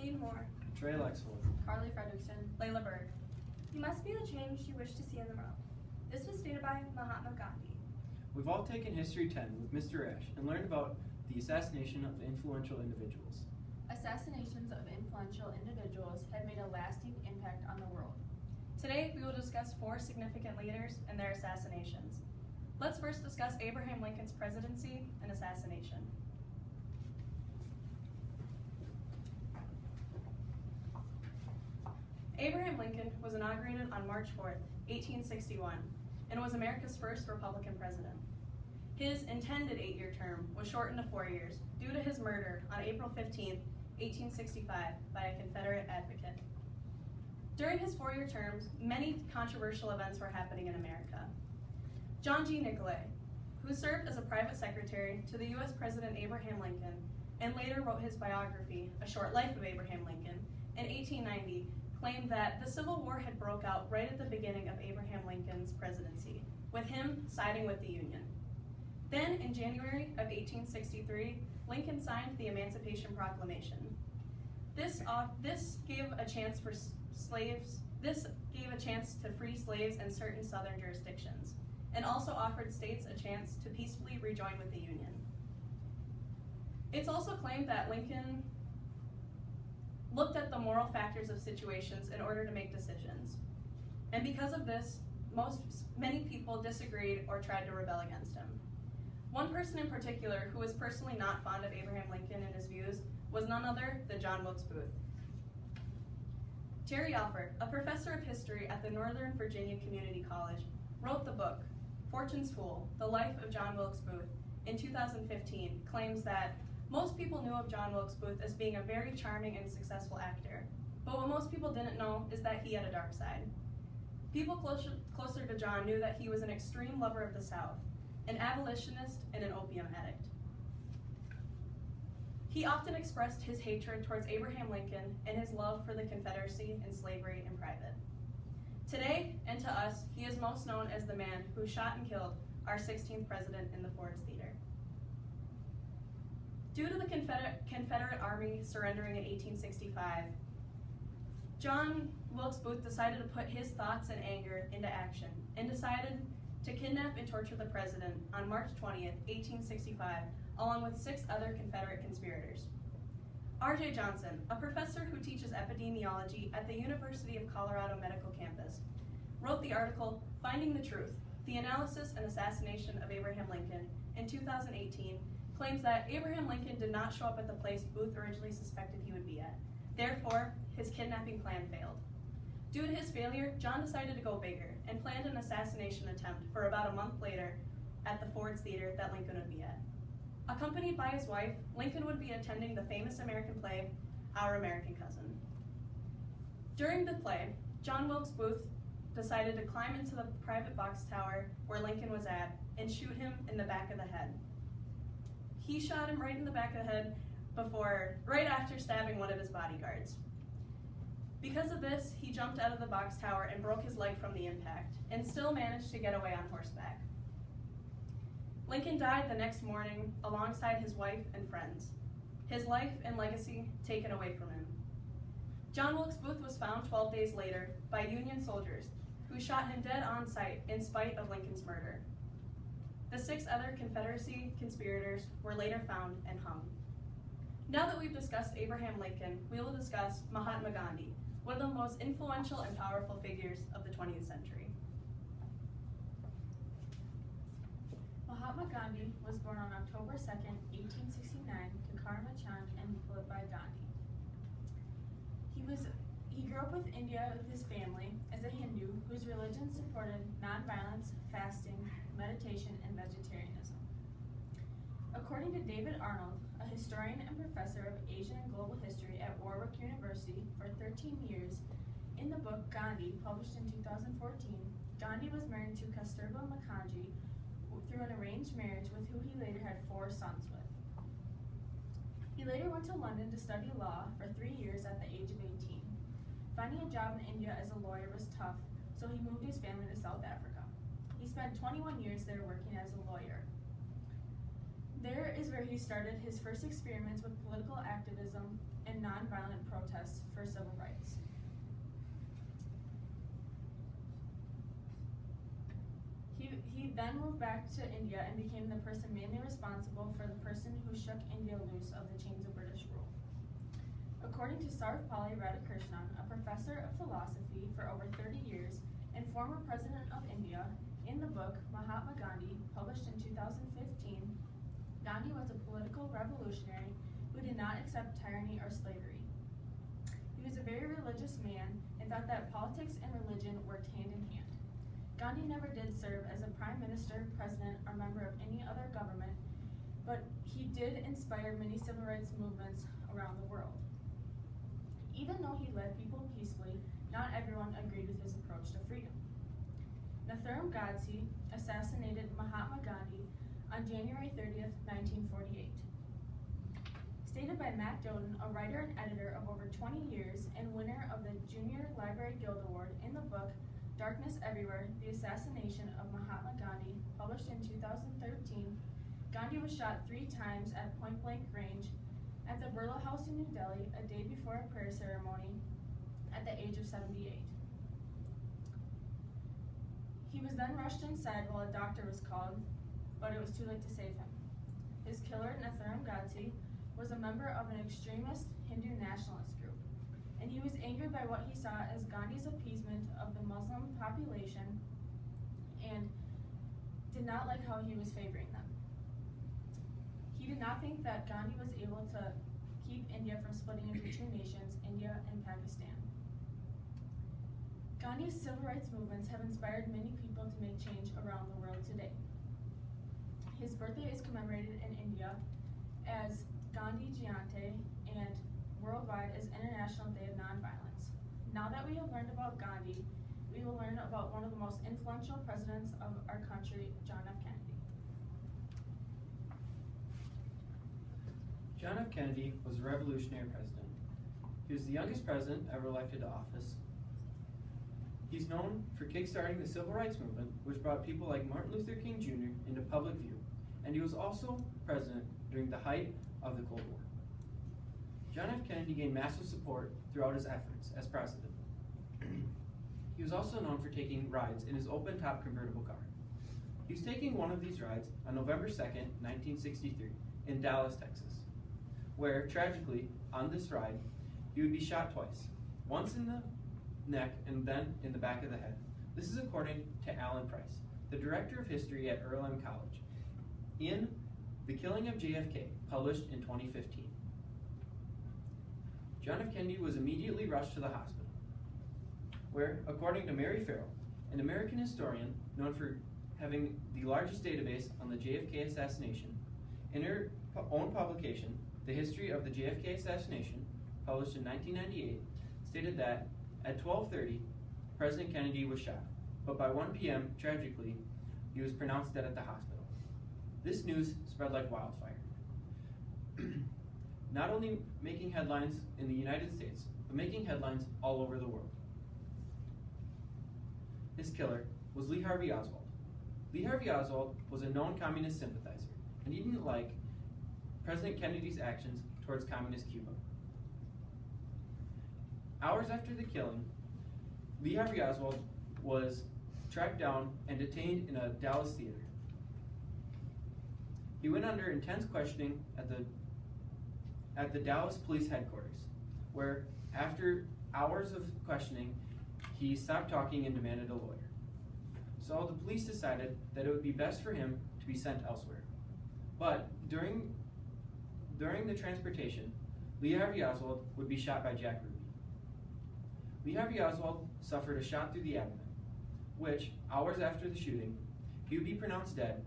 Kristine Moore, Trey Lexvold, Fredrickson, Layla Berg. you must be the change you wish to see in the world. This was stated by Mahatma Gandhi. We've all taken History 10 with Mr. Ash and learned about the assassination of influential individuals. Assassinations of influential individuals have made a lasting impact on the world. Today, we will discuss 4 significant leaders and their assassinations. Let's first discuss Abraham Lincoln's presidency and assassination. Abraham Lincoln was inaugurated on March 4th, 1861, and was America's first Republican president. His intended 8-year term was shortened to 4 years due to his murder on April 15th, 1865 by a Confederate advocate. During his 4-year terms, many controversial events were happening in America. John G. Nicolay, who served as a private secretary to the U.S. President Abraham Lincoln and later wrote his biography, A Short Life of Abraham Lincoln, in 1890, claimed that the Civil War had broke out right at the beginning of Abraham Lincoln's presidency, with him siding with the Union. Then, in January of 1863, Lincoln signed the Emancipation Proclamation. This gave a chance to free slaves in certain southern jurisdictions, and also offered states a chance to peacefully rejoin with the Union. It's also claimed that Lincoln looked at the moral factors of situations in order to make decisions. And because of this, many people disagreed or tried to rebel against him. One person in particular who was personally not fond of Abraham Lincoln and his views was none other than John Wilkes Booth. Terry Alford, a professor of history at the Northern Virginia Community College, wrote the book, Fortune's Fool, The Life of John Wilkes Booth, in 2015, claims that most people knew of John Wilkes Booth as being a very charming and successful actor, but what most people didn't know is that he had a dark side. People closer to John knew that he was an extreme lover of the South, an abolitionist, and an opium addict. He often expressed his hatred towards Abraham Lincoln and his love for the Confederacy and slavery in private. Today, and to us, he is most known as the man who shot and killed our 16th president in the Ford's Theater. Due to the Confederate Army surrendering in 1865, John Wilkes Booth decided to put his thoughts and anger into action and decided to kidnap and torture the president on March 20th, 1865, along with 6 other Confederate conspirators. R.J. Johnson, a professor who teaches epidemiology at the University of Colorado Medical Campus, wrote the article, Finding the Truth, The Analysis and Assassination of Abraham Lincoln, in 2018, claims that Abraham Lincoln did not show up at the place Booth originally suspected he would be at. Therefore, his kidnapping plan failed. Due to his failure, John decided to go bigger and planned an assassination attempt for about a month later at the Ford's Theater that Lincoln would be at. Accompanied by his wife, Lincoln would be attending the famous American play, Our American Cousin. During the play, John Wilkes Booth decided to climb into the private box tower where Lincoln was at and shoot him in the back of the head. He shot him right in the back of the head right after stabbing one of his bodyguards. Because of this, he jumped out of the box tower and broke his leg from the impact, and still managed to get away on horseback. Lincoln died the next morning alongside his wife and friends, his life and legacy taken away from him. John Wilkes Booth was found 12 days later by Union soldiers who shot him dead on sight in spite of Lincoln's murder. The 6 other Confederacy conspirators were later found and hung. Now that we've discussed Abraham Lincoln, we will discuss Mahatma Gandhi, one of the most influential and powerful figures of the 20th century. Mahatma Gandhi was born on October 2nd, 1869 to Karma Chand and Vallabhbhai Gandhi. He grew up with India with his family as a Hindu whose religion supported nonviolence, fasting, meditation, and vegetarianism. According to David Arnold, a historian and professor of Asian and Global History at Warwick University for 13 years, in the book Gandhi, published in 2014, Gandhi was married to Kasturba Mukherjee through an arranged marriage with who he later had 4 sons with. He later went to London to study law for 3 years at the age of 18. Finding a job in India as a lawyer was tough, so he moved his family to South Africa. He spent 21 years there working as a lawyer. There is where he started his first experiments with political activism and nonviolent protests for civil rights. He then moved back to India and became the person mainly responsible for the person who shook India loose of the chains of British rule. According to Sarvepalli Radhakrishnan, a professor of philosophy for over 30 years and former president of India, in the book Mahatma Gandhi, published in 2015, Gandhi was a political revolutionary who did not accept tyranny or slavery. He was a very religious man and thought that politics and religion worked hand in hand. Gandhi never did serve as a prime minister, president, or member of any other government, but he did inspire many civil rights movements around the world. Even though he led people peacefully, not everyone agreed with his approach to freedom. Nathuram Godse assassinated Mahatma Gandhi on January 30th, 1948. Stated by Matt Doden, a writer and editor of over 20 years and winner of the Junior Library Guild Award, in the book Darkness Everywhere, The Assassination of Mahatma Gandhi, published in 2013, Gandhi was shot 3 times at point-blank range at the Birla House in New Delhi a day before a prayer ceremony at the age of 78. He was then rushed inside while a doctor was called, but it was too late to save him. His killer, Nathuram Godse, was a member of an extremist Hindu nationalist group, and he was angered by what he saw as Gandhi's appeasement of the Muslim population and did not like how he was favoring them. He did not think that Gandhi was able to keep India from splitting into 2 nations, India and Pakistan. Gandhi's civil rights movements have inspired many people to make change around the world today. His birthday is commemorated in India as Gandhi Jayanti and worldwide as International Day of Nonviolence. Now that we have learned about Gandhi, we will learn about one of the most influential presidents of our country, John F. Kennedy. John F. Kennedy was a revolutionary president. He was the youngest president ever elected to office. He's known for kickstarting the civil rights movement, which brought people like Martin Luther King Jr. into public view, and he was also president during the height of the Cold War. John F. Kennedy gained massive support throughout his efforts as president. He was also known for taking rides in his open-top convertible car. He was taking one of these rides on November 2nd, 1963, in Dallas, Texas, where, tragically, on this ride, he would be shot twice, once in the neck and then in the back of the head. This is according to Alan Price, the director of history at Earl M. College, in The Killing of JFK, published in 2015. John F. Kennedy was immediately rushed to the hospital, where, according to Mary Farrell, an American historian known for having the largest database on the JFK assassination, in her own publication, The History of the JFK Assassination, published in 1998, stated that at 12:30, President Kennedy was shot, but by 1 p.m., tragically, he was pronounced dead at the hospital. This news spread like wildfire, not only making headlines in the United States, but making headlines all over the world. His killer was Lee Harvey Oswald. Lee Harvey Oswald was a known communist sympathizer, and he didn't like President Kennedy's actions towards communist Cuba. Hours after the killing, Lee Harvey Oswald was tracked down and detained in a Dallas theater. He went under intense questioning at the Dallas police headquarters, where after hours of questioning, he stopped talking and demanded a lawyer. So the police decided that it would be best for him to be sent elsewhere. But during the transportation, Lee Harvey Oswald would be shot by Jack Ruby. Lee Harvey Oswald suffered a shot through the abdomen, which, hours after the shooting, he would be pronounced dead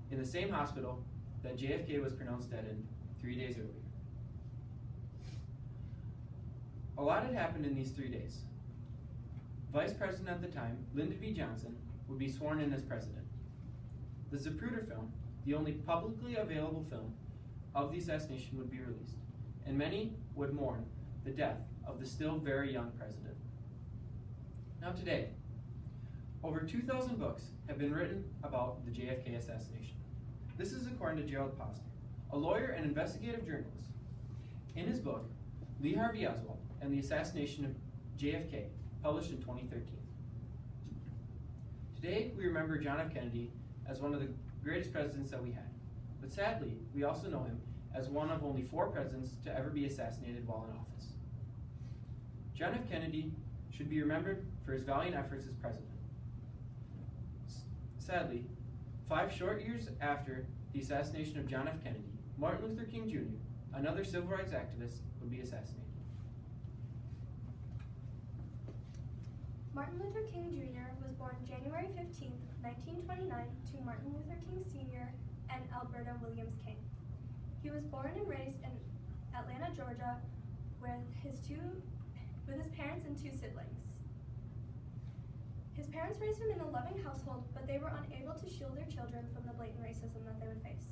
in the same hospital that JFK was pronounced dead in 3 days earlier. A lot had happened in these 3 days. Vice President at the time, Lyndon B. Johnson, would be sworn in as president. The Zapruder film, the only publicly available film of the assassination, would be released, and many would mourn the death of the still very young president. Now today, over 2,000 books have been written about the JFK assassination. This is according to Gerald Posner, a lawyer and investigative journalist. In his book, Lee Harvey Oswald, and the Assassination of JFK, published in 2013. Today, we remember John F. Kennedy as one of the greatest presidents that we had. But sadly, we also know him as one of only 4 presidents to ever be assassinated while in office. John F. Kennedy should be remembered for his valiant efforts as president. Sadly, 5 short years after the assassination of John F. Kennedy, Martin Luther King Jr., another civil rights activist, would be assassinated. Martin Luther King Jr. was born January 15, 1929 to Martin Luther King Sr. and Alberta Williams King. He was born and raised in Atlanta, Georgia, with his parents and 2 siblings. His parents raised him in a loving household, but they were unable to shield their children from the blatant racism that they would face.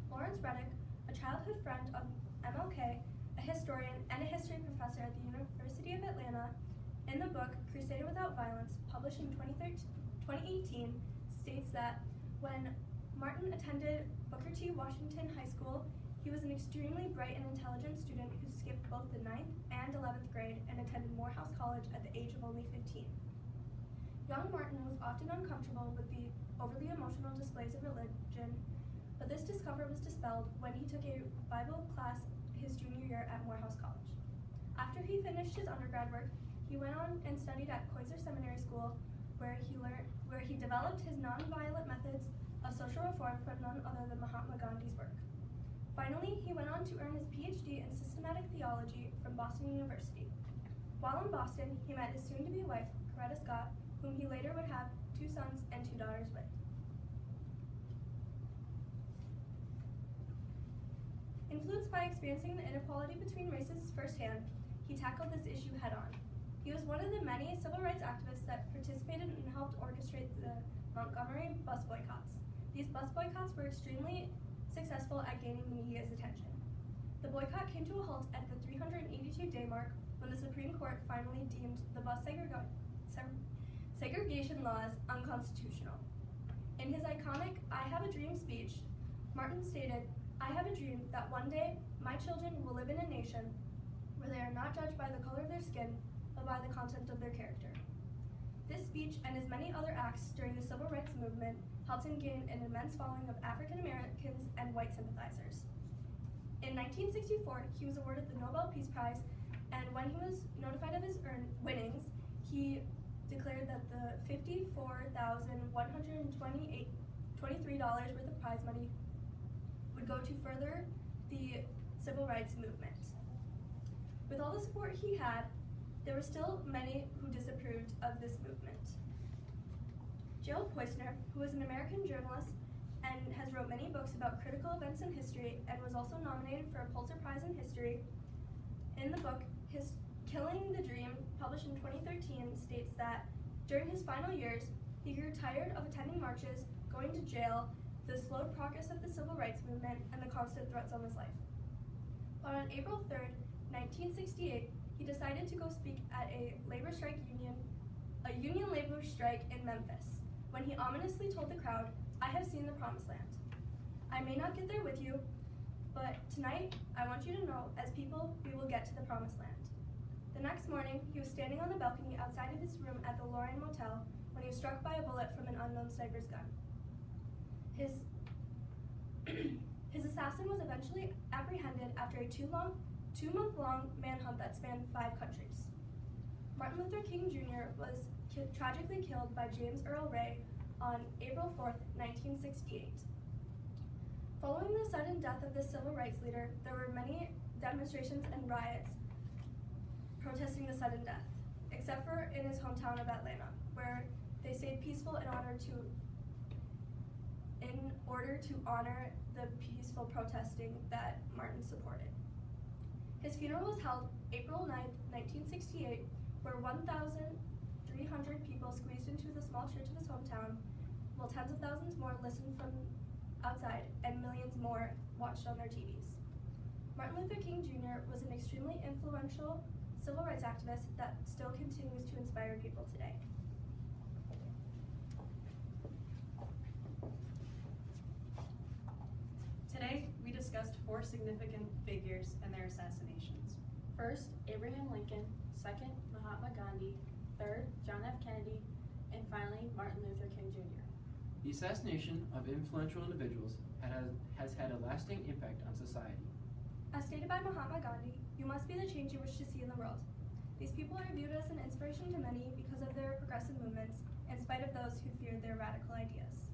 Lawrence Reddick, a childhood friend of MLK, a historian and a history professor at the University of Atlanta, in the book Crusade Without Violence, published in 2018, states that when Martin attended Booker T. Washington High School, he was an extremely bright and intelligent student who skipped both the 9th and 11th grade and attended Morehouse College at the age of only 15. Young Martin was often uncomfortable with the overly emotional displays of religion, but this discomfort was dispelled when he took a Bible class his junior year at Morehouse College. After he finished his undergrad work, he went on and studied at Koiser Seminary School, where he developed his nonviolent methods of social reform from none other than Mahatma Gandhi's work. Finally, he went on to earn his PhD in systematic theology from Boston University. While in Boston, he met his soon-to-be wife, Coretta Scott, whom he later would have 2 sons and 2 daughters with. Influenced by experiencing the inequality between races firsthand, he tackled this issue head-on. He was one of the many civil rights activists that participated and helped orchestrate the Montgomery bus boycotts. These bus boycotts were extremely successful at gaining the media's attention. The boycott came to a halt at the 382-day mark when the Supreme Court finally deemed the bus segregation laws unconstitutional. In his iconic I Have a Dream speech, Martin stated, "I have a dream that one day my children will live in a nation where they are not judged by the color of their skin, but by the content of their character." This speech and his many other acts during the civil rights movement helped him gain an immense following of African Americans and white sympathizers. In 1964, he was awarded the Nobel Peace Prize, and when he was notified of his winnings, he declared that the $54,123 worth of prize money would go to further the civil rights movement. With all the support he had, there were still many who disapproved of this movement. Gerald Poisner, who is an American journalist and has wrote many books about critical events in history and was also nominated for a Pulitzer Prize in History, in the book his Killing the Dream, published in 2013, states that during his final years, he grew tired of attending marches, going to jail, the slow progress of the civil rights movement, and the constant threats on his life. But on April 3rd, 1968, he decided to go speak at a union labor strike in Memphis, when he ominously told the crowd, "I have seen the promised land. I may not get there with you, but tonight I want you to know, as people, we will get to the promised land." The next morning, he was standing on the balcony outside of his room at the Lorraine Motel when he was struck by a bullet from an unknown sniper's gun. His assassin was eventually apprehended after a 2-month-long manhunt that spanned 5 countries. Martin Luther King Jr. was tragically killed by James Earl Ray on April 4th, 1968. Following the sudden death of this civil rights leader, there were many demonstrations and riots protesting the sudden death, except for in his hometown of Atlanta, where they stayed peaceful in order to honor the peaceful protesting that Martin supported. His funeral was held April 9th, 1968, where 1,300 people squeezed into the small church of his hometown, while tens of thousands more listened from outside and millions more watched on their TVs. Martin Luther King Jr. was an extremely influential civil rights activist that still continues to inspire people today. Today, we discussed 4 significant figures and their assassinations. First, Abraham Lincoln. Second, Mahatma Gandhi. Third, John F. Kennedy. And finally, Martin Luther King Jr. The assassination of influential individuals has had a lasting impact on society. As stated by Mahatma Gandhi, you must be the change you wish to see in the world. These people are viewed as an inspiration to many because of their progressive movements, in spite of those who feared their radical ideas.